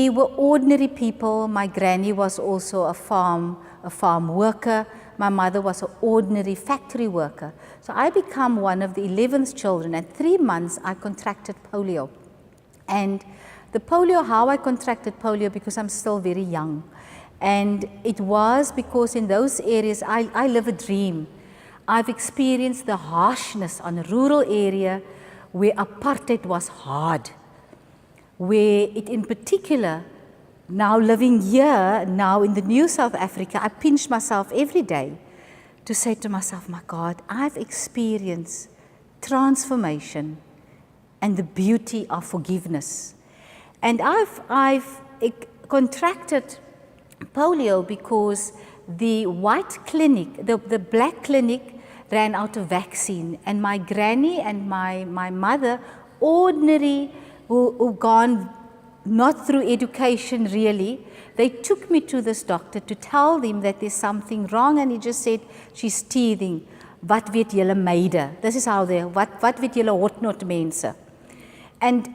We were ordinary people. My granny was also a farm worker. My mother was an ordinary factory worker. So I became one of the 11th children. At 3 months, I contracted polio. And the polio, how I contracted polio, because I'm still very young. And it was because in those areas, I live a dream. I've experienced the harshness on a rural area where apartheid was hard. Where it in particular, now living here, now in the new South Africa, I pinch myself every day to say to myself, my God, I've experienced transformation and the beauty of forgiveness. And I've contracted polio because the white clinic, the black clinic ran out of vaccine, and my granny and my mother, ordinary, who gone not through education really, they took me to this doctor to tell them that there's something wrong, and he just said, she's teething. Wat weet julle meide? This is how they, wat weet julle hotnot mense? And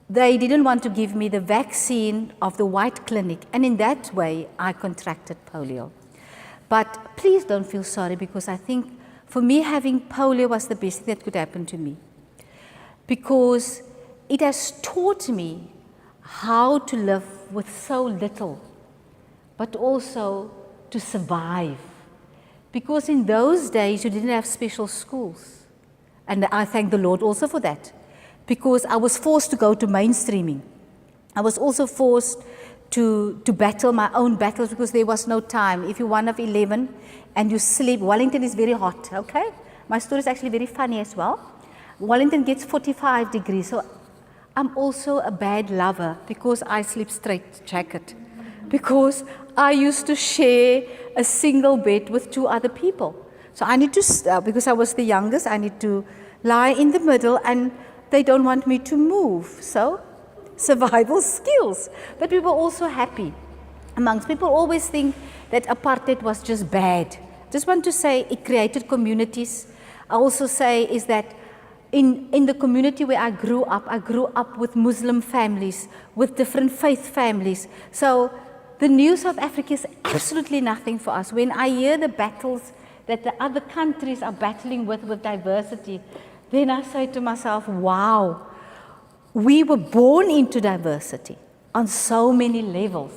they didn't want to give me the vaccine of the white clinic, and in that way I contracted polio. But please don't feel sorry, because I think for me having polio was the best thing that could happen to me, because it has taught me how to live with so little, but also to survive. Because in those days you didn't have special schools, and I thank the Lord also for that, because I was forced to go to mainstreaming. I was also forced to battle my own battles, because there was no time. If you're one of 11 and you sleep, Wellington is very hot, okay? My story is actually very funny as well. Wellington gets 45 degrees, so I'm also a bad lover because I sleep straight jacket. Because I used to share a single bed with 2 other people. So I need to, because I was the youngest, I need to lie in the middle, and they don't want me to move. So survival skills. But we were also happy. Amongst people always think that apartheid was just bad. Just want to say it created communities. I also say is that in the community where I grew up with Muslim families, with different faith families. So the new South Africa is absolutely nothing for us. When I hear the battles that the other countries are battling with diversity, then I say to myself, wow, we were born into diversity on so many levels.